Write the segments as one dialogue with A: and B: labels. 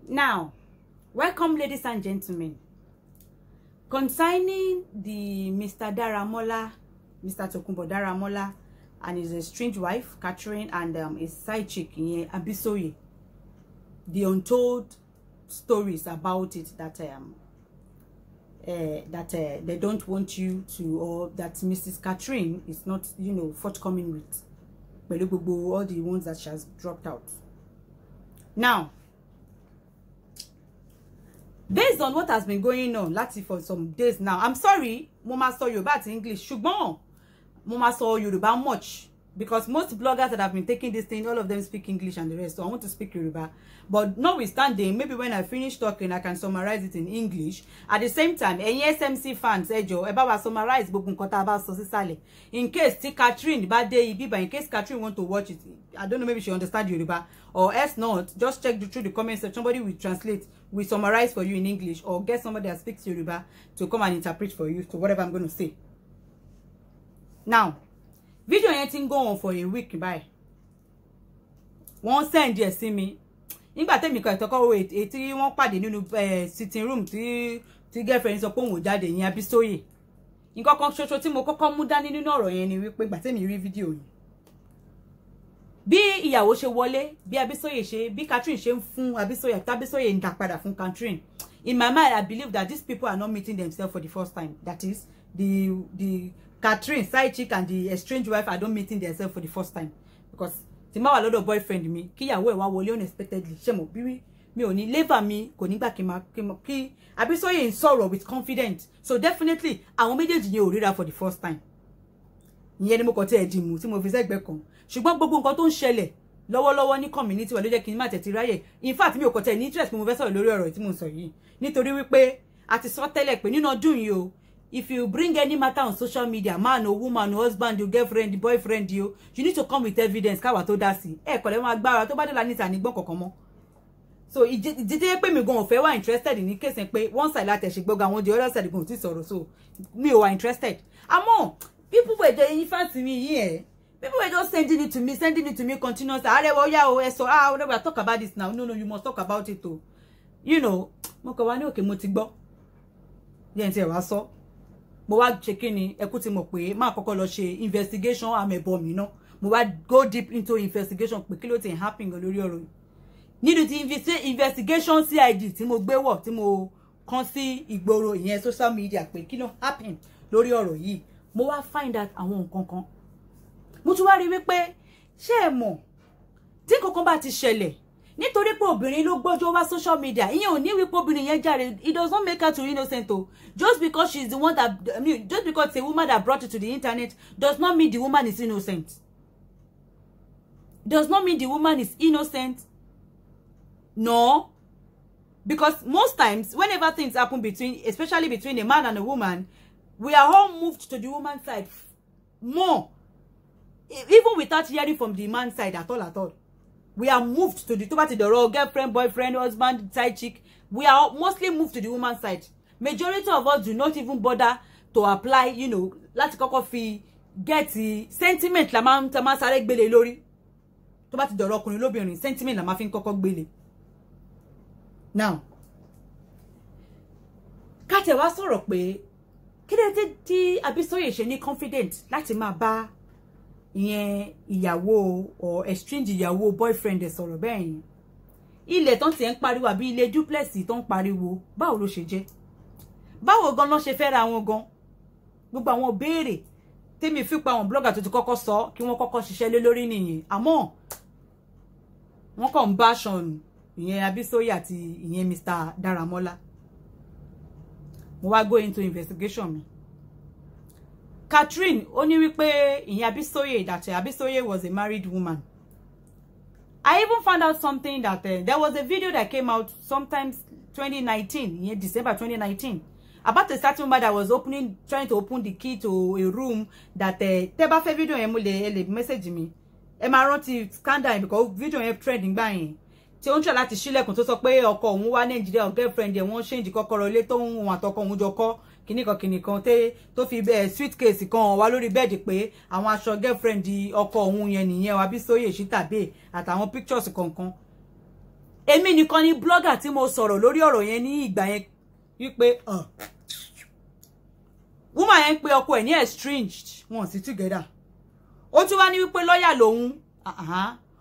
A: Now, welcome, ladies and gentlemen. Concerning the Mr. Daramola, Mr. Tokunbo Daramola, and his estranged wife, Catherine, and his side chick, Abisoye, the untold stories about it that they don't want you to, or that Mrs. Catherine is not, forthcoming with all the ones that she has dropped out. Now, based on what has been going on for some days now, I'm sorry, mo ma sọ Yoruba àti English, ṣùgbọ́n mo ma sọ Yoruba much, because most bloggers that have been taking this thing, all of them speak English and the rest, so I want to speak Yoruba. But notwithstanding, maybe when I finish talking, I can summarize it in English. At the same time, any SMC fans, ẹ bá wa summarize gbogbo nǹkan tá bá sọ sísàlẹ̀. In case Catherine bá dé ibi, but in case Catherine want to watch it, I don't know, maybe she understand Yoruba, or else not, just check through the comments section. Somebody will translate, will summarize for you in English, or get somebody that speaks Yoruba to come and interpret for you to whatever I'm going to say. Now, video yẹn ti ń go on for a week báyìí. Wọ́n send ẹ sí mi. Nígbà tẹ́mi kan ìtọ́kọ́ wo ètí wọ́n pàdé nínú sitting room tí girlfriend sọ pé òun ò jáde yẹn Abisoye. Nǹkan kan ṣoṣo tí mo kọ́kọ́ mú dání nínú ọ̀rọ̀ yẹn ni wípé ìgbà tẹ́mi rí fídíò yìí. Bí ìyàwó ṣe wọlé, bí Abisoye ṣe, bí Catherine ṣe ń fún Abisoye, tí Abisoye ń dá padà fún Catherine. In my mind, I believe that these people are not meeting themselves for the first time. That is, the Catherine side chick and the estranged wife are not meeting themselves for the first time, because tí ma wà lọ́dọ̀ boyfriend mi kí ìyàwó ẹ̀ wá wọlé unexpectedly ṣé mo bí mi ò ní lever mi kò ní gbà kí Abisoye ń sọ̀rọ̀ with confidence, so definitely àwọn méjèèjì yẹn ò ríra for the first time. Ìyẹn ni mo kàn tí ẹ dìmú tí mo fi sẹ́gbẹ́ kan, ṣùgbọ́n gbogbo nǹkan tó ń ṣẹlẹ̀ lọ́wọ́lọ́wọ́ ní community wa ló jẹ́ kí n má tẹ̀tí ráyè. In fact, mi ò kàn tẹ̀ ní interest mo fẹ́ sọ̀rọ̀ lórí ọ̀rọ̀ tí mo sọ yìí, nítorí wípé a ti sọ tẹ́lẹ̀ pé nínú ọdún yìí o, if you bring any matter on social media, man or woman or husband, your girlfriend, boyfriend, you need to come with evidence. Káwa tó dá sí. Kò lè máa gbára tó bá dé la níta ní gbọ́n kankan mọ́. So ìdíje pé mi gan ò fẹ́ wà interested ní case pé one side láti ṣe gbọ́gàn àwọn the other side gan ti sọ̀rọ̀, so mi ò wà interested. Àmọ́ people were just in fact me here. People were just sending it to me continuously. Arewo ya o eso we talk about this now. No, you must talk about it too. Mo kàn wá ní òkè mo ti gbọ́. Yẹn tí ẹ wá sọ. Mo wá ṣe kíni ẹ kú ti mọ̀ pé má kọ́kọ́ lọ ṣe investigation amebo mi ná. Mo wá go deep into investigation pé kí ló ti happen gan lórí ọ̀rọ̀ yìí. Nídìí ti investigation CID tí mo gbé wọ̀ tí mo kàn sí ìgboro ìyẹn social media pé kí ló happen lórí ọ̀rọ̀ yìí. Mo wá find out àwọn nǹkan kan. Mo tún wá rí wípé ṣé ẹ mọ̀ tí nǹkan bá ti ṣẹlẹ̀ nítorí pé obìnrin ló gbọ́jọ́ wá social media, ìyẹn ò ní wípé obìnrin yẹn jàre, it does not make her to innocent o. Just because she's the one that, just because it's a woman that brought it to the internet does not mean the woman is innocent. Does not mean the woman is innocent. No. Because most times, whenever things happen especially between a man and a woman, we are all moved to the woman's side more. Even without hearing from the man's side at all. We are moved to the girlfriend, boyfriend, husband, side chick. We are mostly moved to the woman's side. Majority of us do not even bother to apply, láti kọ́kọ́ fi get sentiment la máa sáré gbélé lórí. Tó bá ti dọ̀rọ̀ ọkùnrin lóbìnrin, sentiment la máa fi kọ́kọ́ gbélé. Now, ká tẹ̀ wá sọ̀rọ̀ pé kí ló tí Abisoye ṣe ní confident láti máa bá ìyẹn ìyàwó or estranged ìyàwó boyfriend ẹ̀ sọ̀rọ̀ bẹ́ẹ̀ yẹn. Ilẹ̀ tán ti ń pariwo àbí ilé duplex tán pariwo, báwo ló ṣe jẹ́? Báwo gan ló ṣe fẹ́ ra wọn gan? Gbogbo àwọn béèrè tèmi fi pa àwọn blogger tó ti kọ́kọ́ sọ kí wọ́n kọ́kọ́ ṣiṣẹ́ lé lórí nìyẹn. Àmọ́ wọ́n kàn ń bá ṣọ̀nù ìyẹn Abisoye àti ìyẹn Mr. Daramola. Mo wá go into investigation mi. Catherine ó ní wípé ìyẹn Abisoye, that Abisoye was a married woman. I even found out something that there was a video that came out sometimes 2019, in December 2019, about a certain woman that was trying to open the key to a room that tẹ́ bá fẹ́ video yẹn mo lè message mi. Ẹ máa rántí scandal because video yẹn trending gbà yẹn. Tí ó ń try láti ṣílẹ̀kùn tó sọ pé ọkọ òun wá Nigeria, girlfriend ẹ̀ wọ́n change kọ́kọ́rọ́ ilé tó ń wọn àtọkọ òun jọ kọ́ kìnìkan tó fi suitcase kan wá lórí bẹ́ẹ̀dì pé àwọn aṣọ girlfriend ọkọ òun yẹn nìyẹn Abisoye Shitabe àtàwọn pictures kankan. èmi nìkan ni blogger tí mo sọ̀rọ̀ lórí ọ̀rọ̀ yẹn ní ìgbà yẹn wípé woman yẹn pé ọkọ ẹ̀ ní estranged wọn sì together. Ó tún wá ní wípé lọ́yà lòun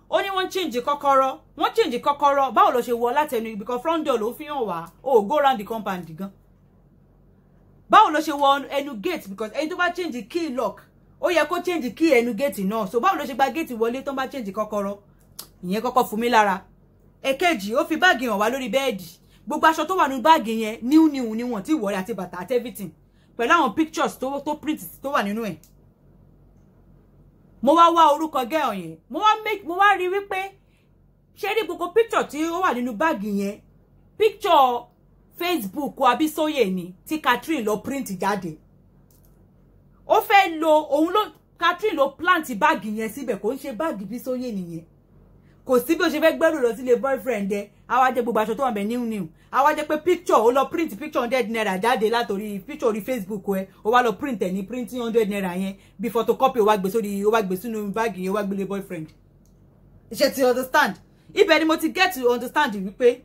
A: ó ní wọ́n change kọ́kọ́rọ́ báwo ló ṣe wọ látẹnu because front door ló fi hàn wá ó go round the compound gan. Báwo ló ṣe wọ ẹnu gate because ẹni tó bá change key lock ó yẹ kó change key ẹnu gate náà so báwo ló ṣe gba gate wọlé tó bá change kọ́kọ́rọ́ ìyẹn kọ́kọ́ fún mi lára. Èkejì ó fi báàgì hàn wá lórí bẹ́ẹ̀dì gbogbo aṣọ tó wà nínú báàgì yẹn new ni wọ́n ti wọ̀ àti bàtà àti everything pẹ̀lú àwọn pictures tó print tó wà nínú ẹ̀. Mo wá orúkọ girl yẹn mo wá rí wípé ṣé rí gbogbo picture tí ó wà nínú báàgì yẹn picture Facebook Abisoye ni tí Catherine lọ print jáde. Ó fẹ́ lo òun ló Catherine ló plant báàgì yẹn síbẹ̀ kò ń ṣe báàgì Bisoye nìyẹn. Kò sí bí ó ṣe fẹ́ gbẹ́rù lọ sílé boyfriend ẹ̀ àwa jẹ́ gbogbo aṣọ tó wà bẹ̀ new àwa jẹ́ pé picture ó lọ print picture 100 naira jáde látorí picture orí Facebook ẹ̀ ó wá lọ print ẹ̀ ní printing 100 naira yẹn bí photocopy ó wá gbé sínú báàgì yẹn ó wá gbélé boyfriend. Ṣé ti understand? Ibẹ̀ ni mo ti get to understand wípé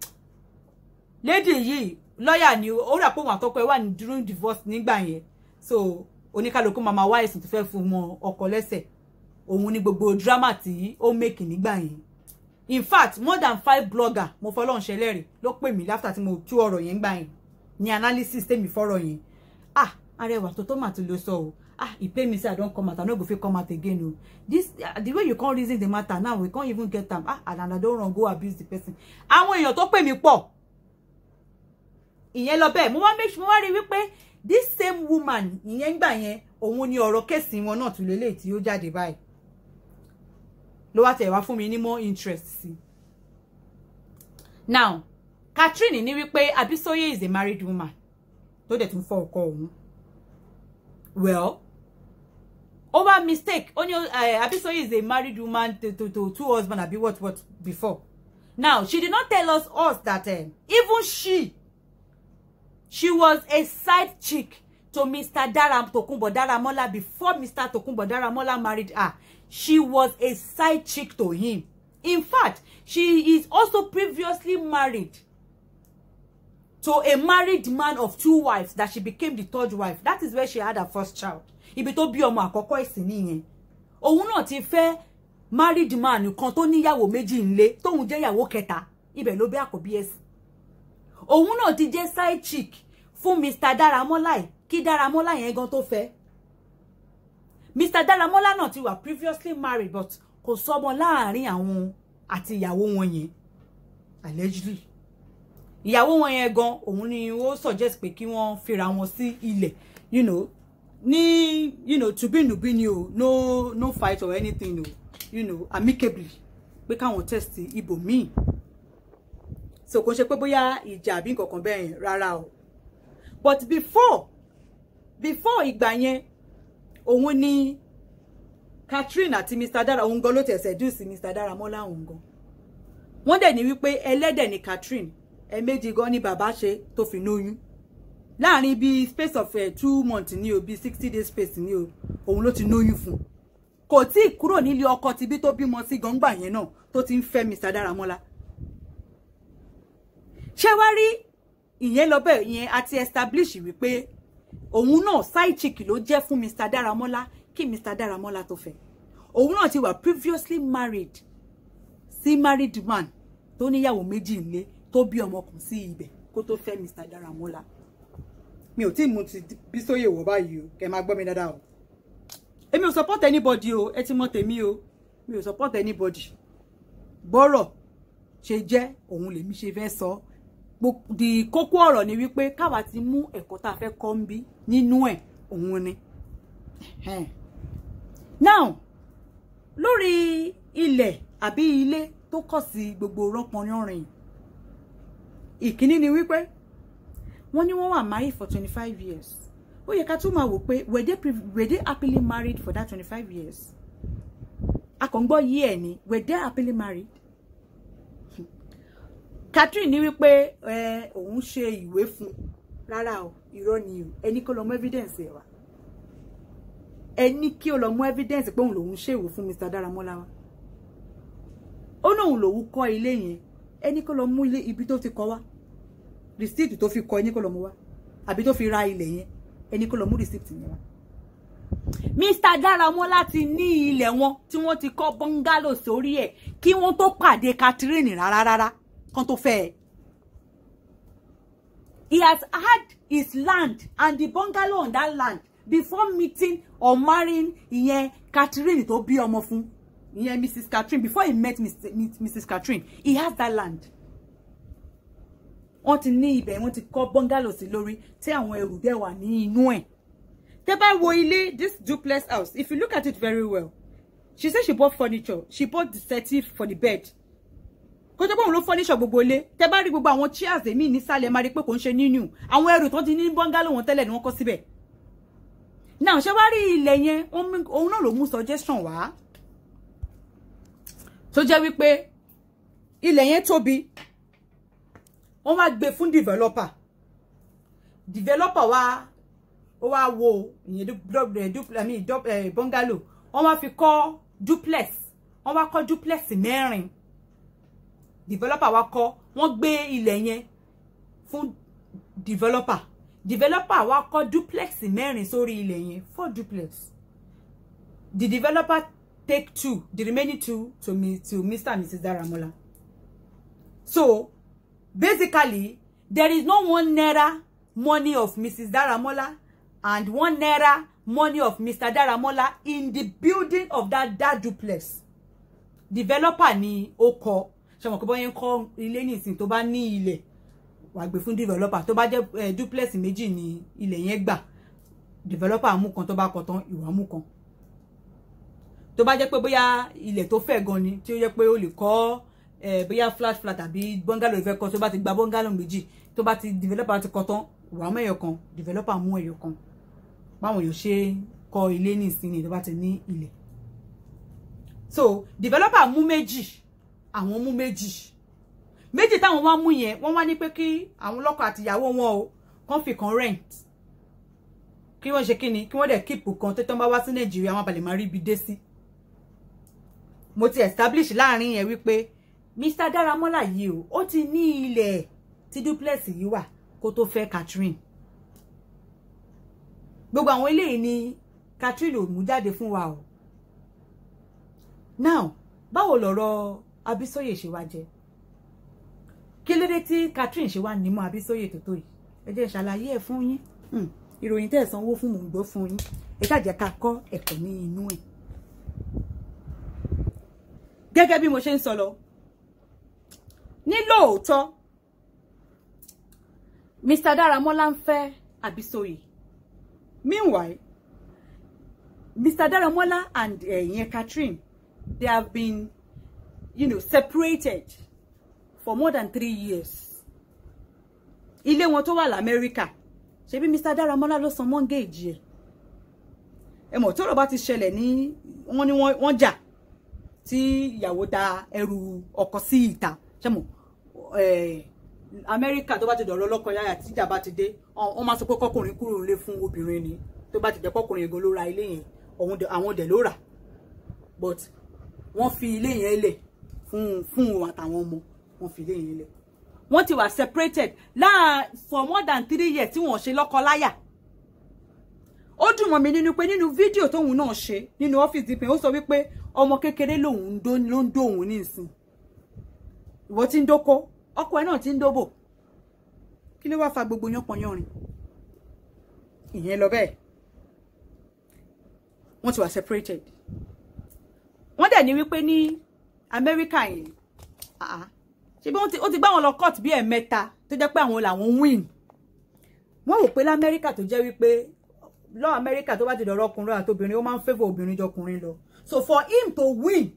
A: lady yìí lawyer ni ó rà pé òun àtọkọ ẹ̀ wà ní during divorce nígbà yẹn so oníkálukú mama wá ẹ̀sùn tó fẹ́ fún wọn ọkọ lẹ́sẹ̀ òun ni gbogbo drama tí ó make nígbà yẹn. In fact more than 5 blogger mo fọlọ́run ṣẹlẹ́rìí ló pè mí after tí mo tú ọ̀rọ̀ yẹn gbà yẹn ní analysis tèmi fọ́rọ̀ yẹn arẹwà tó mà tó ló sọ o he pay me say I don't come out I no go fit come out again o this the way you can't reason the matter now we can't even get am and I don't run go abuse the person. Àwọn èèyàn tó pè mí pọ̀ ìyẹn lọ bẹ́ẹ̀ mo wá rí wípé this same woman ìyẹn gbà yẹn òun ni ọ̀rọ̀ kéèsì wọn náà tún lélẹ̀ tí ó jáde báyìí ló wá tẹ̀ wá fún mi ní more interest sí. Now Catherine ní wípé Abisoye is a married woman tó dẹ̀ tún fọ́ ọkọ òun. Well over mistake ó ní Abisoye is a married woman to 2 husbands àbí what before. Now she did not tell us that even she was a side chick to Mr. Tokunbo Daramola before Mr. Tokunbo Daramola married her. She was a side chick to him. In fact, she is also previously married to a married man of 2 wives that she became the 3rd wife. That is where she had her first child. Ibi tó bí ọmọ àkọ́kọ́ ẹ̀sìn nìyẹn. Òun náà ti fẹ́ married man kan tó níyàwó méjì ńlé tóun jẹ́ ìyàwó kẹta. Ibẹ̀ ló bí àkọ́bí ẹ̀sìn. Òun náà ti jẹ́ side chick fún Mr. Daramola kí Daramola yẹn gan tó fẹ́. Mr. Daramola náà ti wà previously married but kò sọmọ láàrin àwọn àti ìyàwó wọn yẹn allegedly. Ìyàwó wọn yẹn gan òun ni ó suggest pé kí wọ́n fira wọn sí ilẹ̀ tùbínùbí ni o no fight or anything o amicably pé káwọn test ibòmíì so kò ṣe pé bóyá ìjà àbí nǹkan kan bẹ́ẹ̀ yẹn rárá o but before ìgbà yẹn òun ni Catherine àti Mr. Dara òun gan ló tẹ̀ seduce Mr. Daramola òun gan wọ́n dẹ̀ ní wípé ẹlẹ́dẹ̀ ni Catherine ẹ̀ẹ̀mejì gan ni bàbá ṣe tó fi lóyún láàrin bí space of 2 months ní o bí 60 days space ní o òun ló ti lóyún fún kò tí ì kúrò nílé ọkọ tí bí tó bímọ sí gangba yẹn náà tó ti ń fẹ́ Mr. Daramola. Ṣé wá rí ìyẹn lọ bẹ́ẹ̀ ìyẹn àti establish wípé òun náà side chick ló jẹ́ fún Mr. Daramola kí Mr. Daramola tó fẹ́. Òun náà ti wà previously married sí married man tó níyàwó méjì nílé tó bí ọmọ kan sí ibẹ̀ kó tó fẹ́ Mr. Daramola. Mi ò tí mú ti Bisoye wọ̀ báyìí o kẹ́ máa gbọ́ mi dáadáa o. Èmi ò support anybody o ẹ ti mọ̀ tèmi o mi ò support anybody. Bọ́rọ̀ ṣe jẹ́ òun lèmi ṣe fẹ́ sọ. Di kókó ọ̀rọ̀ ni wípé káwa ti mú ẹ̀kọ́ tá fẹ́ kọ́ ń bí nínú ẹ̀ òun ni. Now lórí ilẹ̀ àbí ilé tó kọ̀ sí gbogbo rọ́pọ̀nrìn ìkíní ni wípé wọ́n ní wọ́n wà married for 25 years. Ó yẹ ká tún máa wò pé were they happily married for that 25 years? A kàn gbọ́ yí ẹ̀ ni were they happily married? Catherine ní wípé òun ṣe ìwé fún rárá o irọ́ ni o ẹni kó lọ mú evidence ẹ̀ wá ẹni kí ó lọ mú evidence pé òun lòun ṣe ìwé fún Mr. Daramola wa ó náà òun lòun kọ́ ilé yẹn ẹni kó lọ mú ilé ibi tó ti kọ́ wá receipt tó fi kọ́ ẹni kó lọ mú wá àbí tó fi ra ilẹ̀ yẹn ẹni kó lọ mú receipt yẹn wá. Mr. Daramola ti ní ilẹ̀ wọn tí wọ́n ti kọ́ bungalow sórí ẹ̀ kí wọ́n tó pàdé Catherine rárá kan tó fẹ́ ẹ. He has had his land and the bungalow on that land before meeting or marrying ìyẹn Catherine tó bí ọmọ fún ìyẹn Mrs. Catherine. Before he met Mrs. Catherine, he has that land. Wọ́n ti ní ibẹ̀, wọ́n ti kọ́ bungalow sí lórí tí àwọn ẹrù dẹ̀ wà ní inú ẹ̀. Tẹ́ bá wo ilé, this duplex house, if you look at it very well, she said she bought furniture. She bought the settee for the bed. Kó tó bá òun ló furniture gbogbo ilé. Tẹ́ bá rí gbogbo àwọn chairs èmi nísàlẹ̀ máa rí pé kò ń ṣe new. Àwọn ẹrù tó ti ní bungalow wọn tẹ́lẹ̀ ni wọ́n kọ́ síbẹ̀. Now, ṣé wá rí ilẹ̀ yẹn, òun náà ló mú suggestion wá. Tó jẹ́ wípé ilẹ̀ yẹn tóbi. Wọ́n wá gbé fún developer. Developer wá ó wá wo ìyẹn bungalow. Wọ́n wá fi kọ́ duplex. Wọ́n wá kọ́ duplex 4. Developer wá kọ́, wọ́n gbé ilẹ̀ yẹn fún developer. Developer wá kọ́ duplex 4 sórí ilẹ̀ yẹn, 4 duplex. The developer take 2, the remaining 2 to Mr. and Mrs. Daramola. So basically, there is no 1 naira money of Mrs. Daramola and 1 naira money of Mr. Daramola in the building of that duplex. Developer ni ó kọ́. Ṣé mo ko boyen kọ́ ilé nísìn tó bá ní ilẹ̀ wá gbé fún developer tó bá jẹ́ duplex méjì ni ilẹ̀ yẹn gbà. Developer mú kan tó bá kọ́ tán ìwọ mú kan. Tó bá jẹ́ pé bóyá ilẹ̀ tó fẹ̀ gan ni tí ó jẹ́ pé ó lè kọ́ bóyá flat àbí bungalow ìfẹ́ kọ́ tó bá ti gba bungalow méjì tó bá ti developer ti kọ́ tán ìwọ mú ẹyọ kan developer mú ẹyọ kan. Báwọn yóò ṣe kọ́ ilé nísìn ni tó bá ti ní ilẹ̀. So developer mú méjì, àwọn mú méjì táwọn wá mú yẹn wọ́n wá ní pé kí àwọn lọ́kọ àti ìyàwó wọn o kàn fi kan rent kí wọ́n ṣe kíni kí wọ́n dẹ̀ keep kan tó tán bá wá sí Nàìjíríà wọ́n balẹ̀ máa rí ibi dé sí. Mo ti establish láàrin yẹn wípé Mr. Daramola yìí o ó ti ní ilẹ̀ tí duplex yìí wà kó tó fẹ́ Catherine. Gbogbo àwọn eléyìí ni Catherine ò mú jáde fún wa o. Now báwo lọ̀rọ̀ Abisoye ṣe wá jẹ́? Kí ló dé tí Catherine ṣe wá nímọ̀ Abisoye tó yìí? Ẹ jẹ́ ṣàlàyé ẹ̀ fún yín. Ìròyìn tẹ́ sanwó fún mò ń gbọ́ fún yín. Ẹ ṣá jẹ́ ká kọ́ ẹ̀kọ́ ní inú ẹ̀. Gẹ́gẹ́ bí mo ṣe ń sọ lọ. Ní lóòótọ́ Mr. Daramola ń fẹ́ Abisoye. Meanwhile, Mr. Daramola and Catherine, they have been, separated for more than 3 years. Ilé wọn tó wà l'Amẹ́ríkà. Ṣebí Mr. Daramola ló san mortgage ẹ̀. Ẹ mọ̀ tọ́rọ̀ bá ti ṣẹlẹ̀ ní wọ́n jà tí ìyàwó ta ẹrù ọkọ sí ìta. Ṣé mọ̀ Amẹ́ríkà tó bá ti dọ̀rọ̀ lọ́kọ yáyà tí ìjà bá ti dé, wọ́n máa sọ pé kọ́kùnrin kúrò nílé fún obìnrin ni. Tó bá ti jẹ́ kọ́kùnrin ego ló ra ilé yẹn, àwọn dẹ̀ ló rà. But wọ́n fi ilé yẹn lẹ̀ fún wọn àtàwọn ọmọ, wọ́n fi ilé yẹn lẹ̀. Wọ́n ti wà separated for more than 3 years tí wọ́n ṣe lọ́kọ láyà. Ó dùn mọ́ mi nínú pé nínú fídíò tóun náà ṣe nínú ọ́fíìsì pé ó sọ wípé ọmọ kékeré lòun ló ń dóhun ní ìsìn. Ìwọ tí ń dóko, ọkọ ẹ̀ náà tí ń dóbò. Kí ló wá fa gbogbo yánpọnyánrin? Ìyẹn lọ bẹ́ẹ̀. Wọ́n ti wà separated. Wọ́n dẹ̀ ní wípé ní Amẹ́ríkà yẹn ṣe bí ó ti gbá wọn lọ court bí ẹ̀mẹ́ta tó jẹ́ pé àwọn làwọn win. Wọ́n rò pé l'Amẹ́ríkà tó jẹ́ wípé lọ Amẹ́ríkà tó bá ti dọ̀rọ̀ ọkùnrin àti obìnrin ó máa ń favor obìnrin jọkùnrin lọ. So for him to win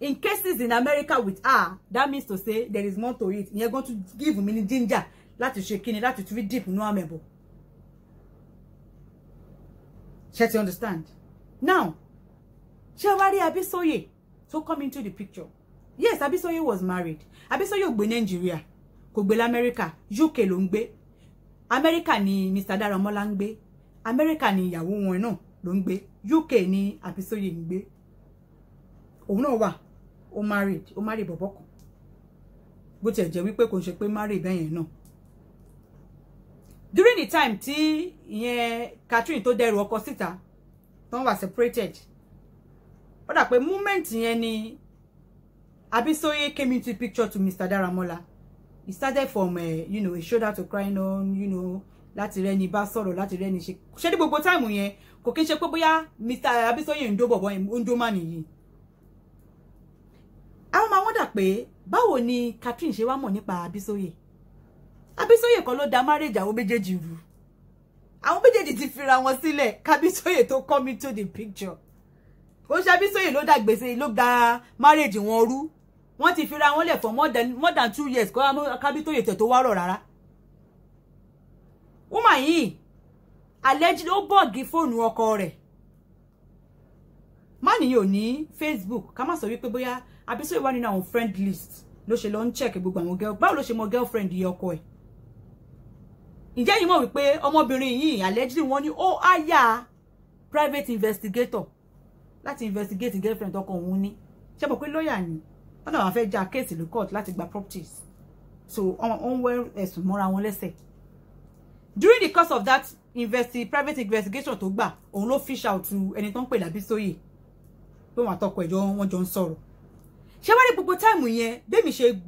A: in cases in America with her, that means to say there is more to it. You're going to give me ginger láti ṣe kíni láti tún fi deep no amebo. Shall you understand? Now, ṣé wá rí Abisoye to come into the picture? Yes, Abisoye was married. Abisoye ò gbé Nigeria, kò gbé l'America, UK ló ń gbé. America ni Mr. Daramola ń gbé. America ni ìyàwó wọn náà ló ń gbé. UK ni Abisoye ń gbé. Òun náà wà, ó married bọ̀bọ̀ kan. bó tiẹ̀ jẹ́ wípé kò ṣe pé marry bẹ́ẹ̀ yẹn náà. During the time tí ìyẹn Catherine tó dẹrù ọkọ síta tán wà separated, ó dà pé moment yẹn ni Abisoye came into picture to Mr. Daramola. He started from a shoulder to crying on, láti rẹ́ni bá sọ̀rọ̀, láti rẹ́ni ṣe ní gbogbo time yẹn kò kí n ṣe pé bóyá Mr. Abisoye ń dó bọ̀bọ̀ ń dó mà nìyí. Àwọn máa wọ́n dà pé báwo ni Catherine ṣe wá mọ̀ nípa Abisoye. Abisoye kan ló da marriage àwọn méjèèjì rú. Àwọn méjèèjì ti fira wọn sílẹ̀ k'Abisoye tó come into the picture. Ó ṣe Abisoye ló dá gbèsè ló gba marriage wọn rú. Wọ́n ti fira wọn lẹ̀ for more than 2 years kó k'Abisoye tẹ̀ tó wá rọ̀ rárá. Woman yìí allegedly ó bọ́ọ̀gì fóònù ọkọ rẹ̀. Man yìí ò ní Facebook ká má sọ wípé bóyá Abisoye wà nínú àwọn friend list ló ṣe lọ ń check gbogbo àwọn girl. Báwo ló ṣe mọ girlfriend yìí ọkọ ẹ̀? Ǹjẹ́ yìí mọ̀ wípé ọmọbìnrin yìí allegedly wọ́n ní ó hire private investigator láti investigate girlfriend ọkọ òun ní. Ṣé mọ̀ pé lawyer ni wọ́n náà wá fẹ́ já case ní court láti gba properties. So on wẹ́ ẹ̀sùn mọ́ra wọn lẹ́sẹ̀. During the course of that private investigation tó gbà, òun ló fish out to ẹni tó ń pè l'Abisoye pé wọ́n àtọkọ ẹ̀jọ́ wọn jọ ń sọ̀rọ̀. Ṣé wá rí gbogbo time yẹn bẹ́mi ṣe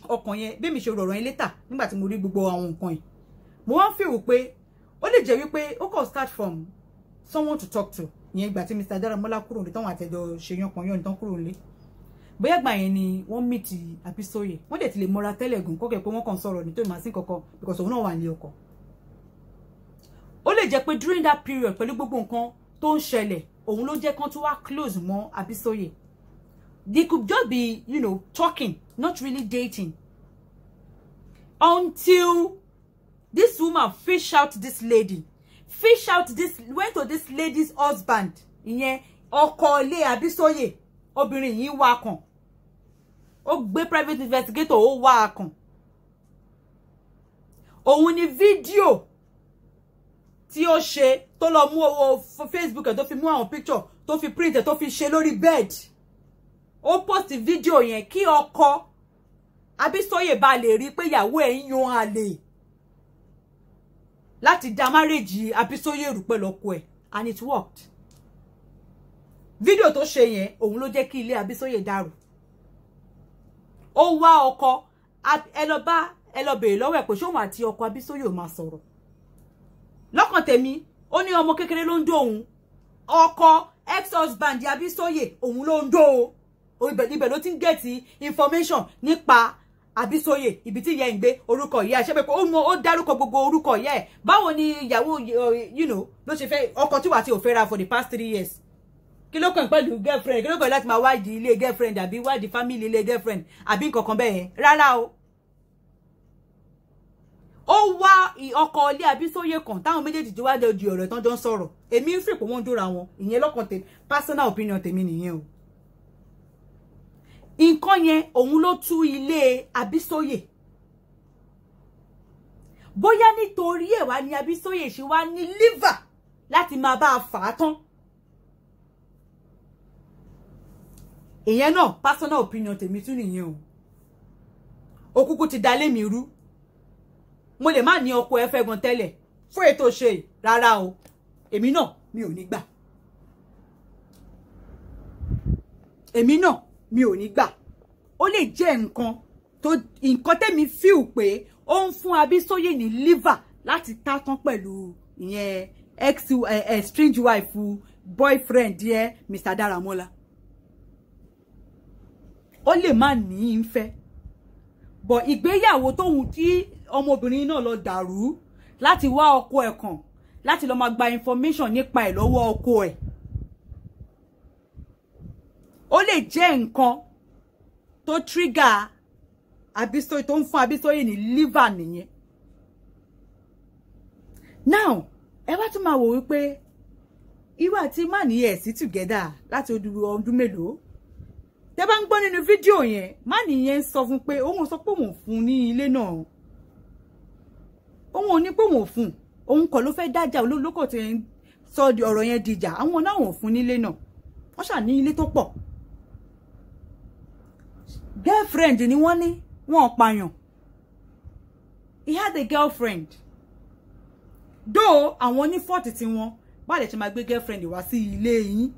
A: ọkàn yẹn bẹ́mi ṣe rọ̀rọ̀ yẹn later nígbà tí mo rí gbogbo àwọn nǹkan yìí. Mo wá ń feel pé ó lè jẹ́ wípé ó kàn start from someone to talk to. Ìyẹn ìgbà tí Mr. Daramola kúrò ní táwọn àtẹjọ ṣe yankan yan tán kúrò nílé. Bóyá gbà yẹn ni wọ́n meet Abisoye. Wọ́n dẹ̀ ti lè mọ́ra tẹ́lẹ̀ gan kọ́kẹ́ pé wọ́n kàn sọ̀rọ̀ nítorí màá sí kankan because òun náà wà ní ọkọ. Ó lè jẹ́ pé during that period pẹ̀lú gbogbo nǹkan tó ń ṣẹlẹ̀ òun ló jẹ́ kán tó wá close mọ́ Abisoye. They could just be, talking, not really dating. Until this woman went to this lady's husband. Ìyẹn ọkọ ilé Abisoye, obìnrin yìí wá kàn. Ó gbé private investigator ó wá kàn. Òun ni fídíò tí ó ṣe tó lọ mú owó Facebook ẹ̀ tó fi mú àwọn picture tó fi print ẹ̀ tó fi ṣe lórí bed. Ó post fídíò yẹn kí ọkọ Abisoye bá lè rí pé ìyàwó ẹ̀ ń yan àlè láti dá marriage Abisoye rú pẹ̀lú ọkọ ẹ̀, and it worked. Fídíò tó ṣe yẹn òun ló jẹ́ kí ilé Abisoye dàrú. Ó wá ọkọ ẹ lọ bèèrè lọ́wọ́ ẹ̀ pé ṣé òun àti ọkọ Abisoye ò máa sọ̀rọ̀. Lọ́kàn tèmi ó ní ọmọ kékeré ló ń dó òun, ọkọ ex-husband Abisoye òun ló ń dó o. Ibẹ̀ ló ti ń get information nípa Abisoye, ibi tí ìyá ń gbé, orúkọ ìyá ṣe pé ó dárúkọ gbogbo orúkọ ìyá ẹ̀. Báwo ni ìyàwó ló ṣe fẹ́ ọkọ tí wà tí ò fẹ́ ra for the past 3 years. Kí ló kàn pẹ̀lú girlfriend? Kí ló kàn láti máa wádìí ilé girlfriend àbí wádìí family ilé girlfriend àbí nǹkan kan bẹ́ẹ̀ yẹn? Rárá o. Ó wá ọkọ ilé Abisoye kan táwọn méjèèjì tó wá jọ di ọ̀rọ̀ tán jọ ń sọ̀rọ̀. Èmi ń fìpò wọ́n dóra wọn. Ìyẹn lọ́kàn tèmi, personal opinion tèmi nìyẹn o. Nǹkan yẹn òun ló tú ilé Abisoye. Bóyá nítorí ẹ̀ wá ní Abisoye ṣe wá ní liver láti máa bá a fà á tán. Ìyẹn náà personal opinion tèmi tún nìyẹn o. Òkúkú ti dalé mi rú. Mo lè má ní ọkọ ẹ fẹ́ gan tẹ́lẹ̀ fún ètò ṣe rárá o. Èmi náà mi ò ní gbà. Ó lè jẹ́ nǹkan tẹ́mi feel pé ó ń fún Abisoye ní liver láti tátán pẹ̀lú ìyẹn strange wife boyfriend yẹ Mr. Daramola. Ó lè má ní í fẹ́. But ìgbéyàwó tóhun tí ọmọbìnrin náà lọ dàrú láti wá ọkọ ẹ̀ kàn láti lọ máa gba information nípa ẹ̀ lọ́wọ́ ọkọ ẹ̀. Ó lè jẹ́ nǹkan tó trigger Abisoye tó ń fún Abisoye ní liver nìyẹn. Now ẹ wá tún máa wò wípé irú àti má ní ẹ̀ sí together láti ọdún mélòó. Tẹ́ bá ń gbọ́ nínú fídíò yẹn má nìyẹn sọ fún pé òun sọ pé òun fún ní ilé náà. Òun ò ní pé òun fún, òun kọ́ ló fẹ́ dájà olólókò tí ń sọ ọ̀rọ̀ yẹn dìjà. Àwọn náà wọ́n fún nílé náà. Wọ́n ṣà ní ilé tó pọ̀. Girlfriend ni wọ́n ní wọ́n pààyàn. He had a girlfriend. Though àwọn ní fault tí wọ́n bá lè ṣe máa gbé girlfriend wá sí ilé yín.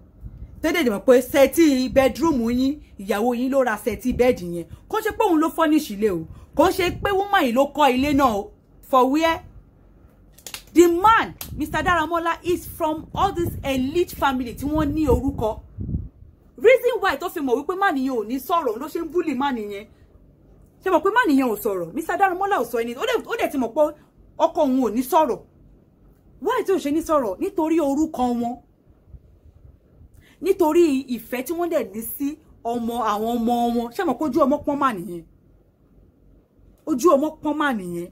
A: Tẹ́lẹ̀ dẹ̀ mọ̀ pé sẹ́tì bedroom yín ìyàwó yín ló ra sẹ́tì bed yẹn. Kò ṣe pé òun ló furnish ilé o. Kò ṣe pé woman yìí ló kọ́ ilé náà o. For where? The man, Mr. Daramola, is from all this elite family tí wọ́n ní orúkọ. Reason why tó fi mọ̀ wípé man yẹn ò ní sọ̀rọ̀ ló ṣe ń bully man yẹn. Ṣé mọ̀ pé man yẹn ò sọ̀rọ̀. Mr. Daramola ò sọ ẹni. Ó dẹ̀ ti mọ̀ pé ọkọ òun ò ní sọ̀rọ̀. Why tí ò ṣe ní sọ̀rọ̀? Nítorí orúkọ wọn. Nítorí ìfẹ́ tí wọ́n dẹ̀ ní sí àwọn ọmọ wọn. Ṣé mọ̀ pé ojú ọmọ pọ́n man yẹn. Ojú ọmọ pọ́n man yẹn.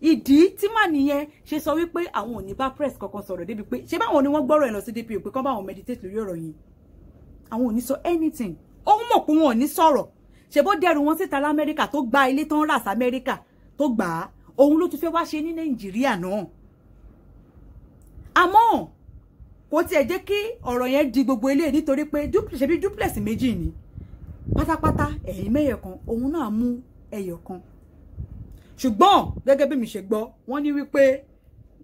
A: Ìdí tí man yẹn ṣe sọ wípé àwọn ò ní bá press kankan sọ̀rọ̀ débi pé ṣé báwọn ni wọ́n gbọ́rọ̀ ẹ̀ lọ sí DPO pé kán bá wọn meditate lórí ọ̀rọ̀ yìí. Àwọn ò ní sọ anything. Ó mọ̀ pé wọn ò ní sọ̀rọ̀. Ṣé bó dẹrù wọn síta l'Amẹ́ríkà tó gba ilé tó ń rà sí Amẹ́ríkà tó gbà á. Òun ló tún fẹ́ wá ṣe ní Nàìjíríà náà. Àmọ́ kò tiẹ̀ jẹ́ kí ọ̀rọ̀ yẹn di gbogbo eléyìí nítorí pé ṣebí duplex méjì ni. Pátápátá ẹ̀yin mẹ́yọ̀ kan òun náà mú ẹyọ̀ kan. Ṣùgbọ́n gẹ́gẹ́ bí mi ṣe gbọ́ wọ́n ní wípé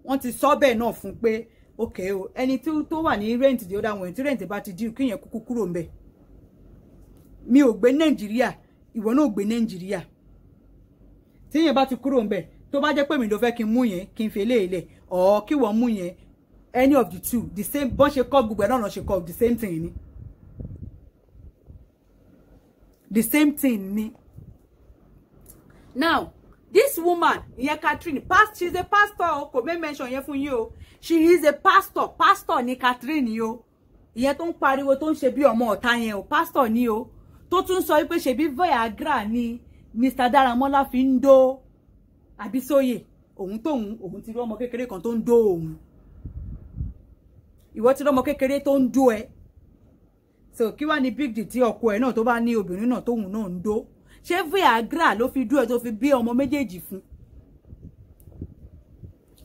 A: wọ́n ti sọ bẹ́ẹ̀ náà fún pé okay o ẹni tó wà ní rent the other one tí rent bá ti due kíyẹn kúkú kúrò ńbẹ̀. Mi ò gbé Nàìjíríà ìwọ náà ò gbé Nàìjíríà. Tí yẹn bá ti kúrò ńbẹ̀ tó bá jẹ́ pé mi ló fẹ́ kí n mú yẹn kí n fi eléyìí or kí wọ́n mú yẹn any of the two the same bọ́n ṣe kọ́ gbogbo ẹ̀ náà ṣe kọ́ the same thing ni. The same thing ni. Now this woman, ìyẹn Catherine, she's a pastor. Kò mẹ́ mention yẹn fún yín o. She is a pastor. Pastor ni Catherine yo. Ìyẹn tó ń pariwo tó ń ṣe bí ọmọ ọ̀tá yẹn o. Pastor ni o. Tó tún sọ wípé ṣe bí Viagra ni Mr. Daramola fi ń dó Abisoye. Òun ti rí ọmọ kékeré kan tó ń dó òun. Ìwọ ti rí ọmọ kékeré tó ń dó ẹ. So kí wá ní big deal tí ọkọ ẹ náà tó bá ní obìnrin náà tóun náà ń dó. Ṣé Viagra ló fi dúró tó fi bí ọmọ méjèèjì fún?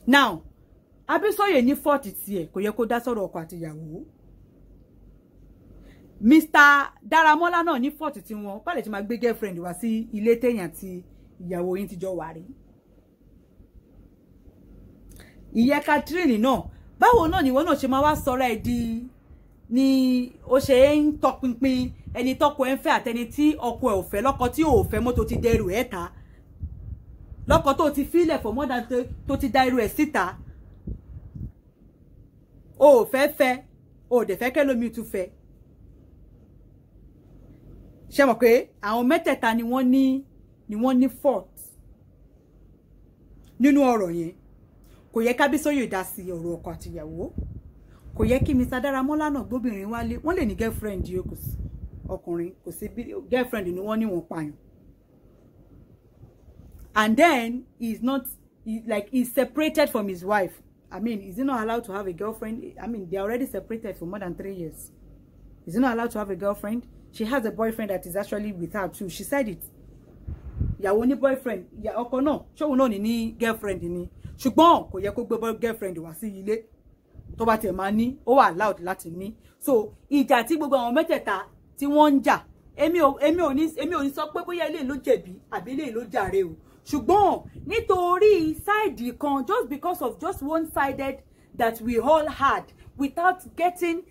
A: Now, Abisoye ní fault tiẹ̀ kò yẹ kó dá sọ̀rọ̀ ọkọ àti ìyàwó. Mr. Daramola náà ní fault tí wọn bá lè ti máa gbé girlfriend wá sí ilé téèyàn àti ìyàwó yín ti jọ wà rí. Ìyẹn Catherine náà báwo náà ni ìwọ náà ṣe máa wá sọ̀rọ̀ ẹ̀ di ni ó ṣe ń tọpinpin ẹni tọ́kọ ẹ̀ ń fẹ́ àtẹni tí ọkọ ẹ̀ ò fẹ́ lọ́kọ tí ò fẹ́ mọ́ tó ti dẹrù ẹ̀ ta lọ́kọ tó ti fílẹ̀ for more than tó ti dá irú ẹ̀ síta o ò fẹ́ o ò dẹ̀ fẹ́ kẹ́lómi tún fẹ́ ṣe mọ̀ pé àwọn mẹ́tẹ̀ẹ̀ta ni wọ́n ní fault nínú ọ̀rọ̀ yẹn kò yẹ kábísóyè dá sí ọ̀rọ̀ ọkọ àtìyàwó kò yẹ kí Mr. Daramola náà gbóbìnrin wálé wọ́n lè ní girlfriend yìí kò sí ọkùnrin kò sí girlfriend ni wọ́n ní wọ́n pààyàn and then he's separated from his wife. I mean, is he not allowed to have a girlfriend? I mean, they're already separated for more than 3 years. Is he not allowed to have a girlfriend? She has a boyfriend that is actually with her too. She said it. Ìyàwó ní boyfriend. Ọkọ náà, ṣóun náà ní girlfriend ni. Ṣùgbọ́n kò yẹ kó gbé girlfriend wá sí ilé. Tó bá tiẹ̀ máa ní, ó wà allowed láti ní. So, ìjà tí gbogbo àwọn mẹ́tẹ̀ẹ̀ta tí wọ́n ń jà. Èmi ò ní sọ pé bóyá ilé ló jẹ̀bi àbí ilé ló jàre o. Ṣùgbọ́n nítorí side kan just because of just one-sided that we all had without getting,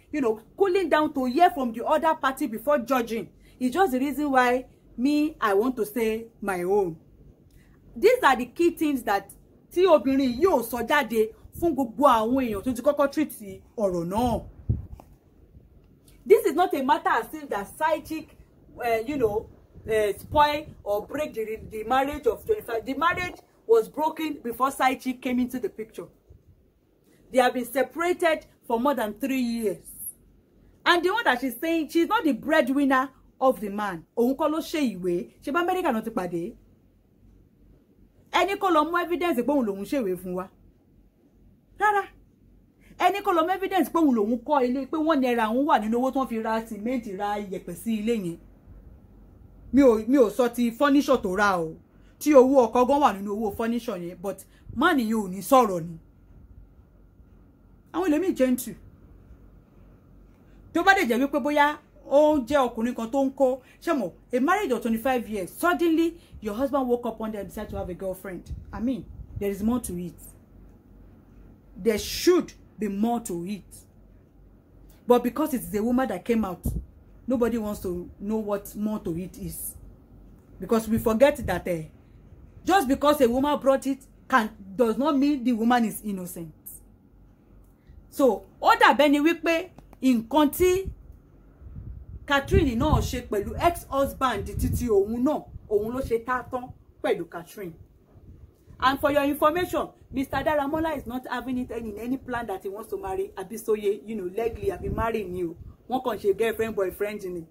A: cooling down to hear from the other party before judging. It's just the reason why I want to say my own. These are the key things that tí obìnrin yóò sọ jáde fún gbogbo àwọn èèyàn tó ti kọ́kọ́ treat ọ̀rọ̀ náà. This is not a matter as if that side chick, spoil or break the marriage of 25. The marriage was broken before side chick came into the picture. They have been separated for more than 3 years. And the one that she's saying, she's not the breadwinner of the man. Òun kọ́ ló ṣe ìwé. Ṣé bá America náà ti pàdé? Ẹni kọ́ lọ mú evidence pé òun lòun ṣe ìwé fún wa. Rárá. Ẹni kọ́ lọ mú evidence pé òun lòun kọ́ ilé pé wọ́n naira òun wà nínú owó tó ń fi ra cement ra iyẹ̀pẹ̀ sí ilé yẹn. Mi ò sọ ti furniture tó ra o. Tí owó ọkọ gan wà nínú owó furniture yẹn, but man yìí ò ní sọ̀rọ̀ ni. Àwọn ẹlòmíì gentle. Tó bá dé jẹ́ wípé bóyá ó jẹ́ ọkùnrin kan tó ń kó ṣé mo a marriage of 25 years suddenly your husband woke up one day and decided to have a girlfriend. I mean, there is more to it. There should be more to it. But because it's the woman that came out, nobody wants to know what more to it is. Because we forget that just because a woman brought it does not mean the woman is innocent. So, ó dàbí ẹni wípé nǹkan tí Catherine náà ṣe pẹ̀lú ex-husband títí òun náà, òun ló ṣe tá tán pẹ̀lú Catherine. And for your information, Mr. Daramola is not having it in any plan that he wants to marry Abisoye, you know, legally, Abi marrying you. Wọ́n kàn ṣe girlfriend, boyfriend ni.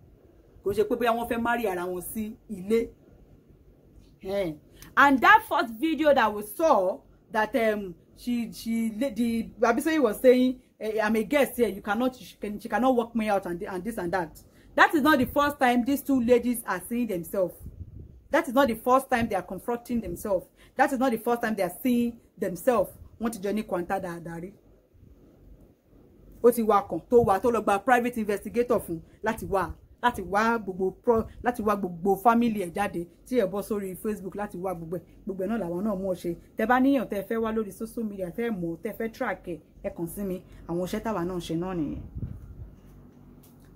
A: Kò ṣe pé bóyá wọ́n fẹ́ marry ara wọn sí ilé. And that first video that we saw, that Abisoye was saying, I'm a guest here, she cannot work me out and this and that. That is not the first time these two ladies are seeing themselves. That is not the first time they are confronting themselves. That is not the first time they are seeing themselves. Want to journey kwanta dáadáa. Ó ti wá kan tó lọ gba private investigator fún láti wá gbogbo family ẹ̀ jáde tí ẹ bọ́ sórí Facebook láti wá gbogbo náà làwọn náà mọ̀ ṣe. Tẹ́ bá níyàn tẹ́ fẹ́ wá lórí social media tẹ́ mọ̀ tẹ́ fẹ́ track ẹ kàn sí mi. Àwọn iṣẹ́ táwa náà ṣe náà nìyẹn.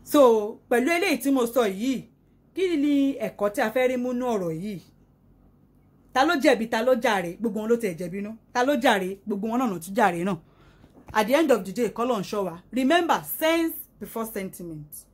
A: So pẹ̀lú eléyìí tí mo sọ yìí, kí ni ẹ̀kọ́ tí a fẹ́ rí mú nú ọ̀rọ̀ yìí? Ta ló jẹ̀bi, ta ló jàre? Gbogbo wọn ló tẹ̀ jẹ̀bi náà. Ta ló jàre? Gbogbo wọn náà ló tún jàre náà. At the end of the day, kọ́ ló ń ṣọ́ wa. Remember, sense before sentiment.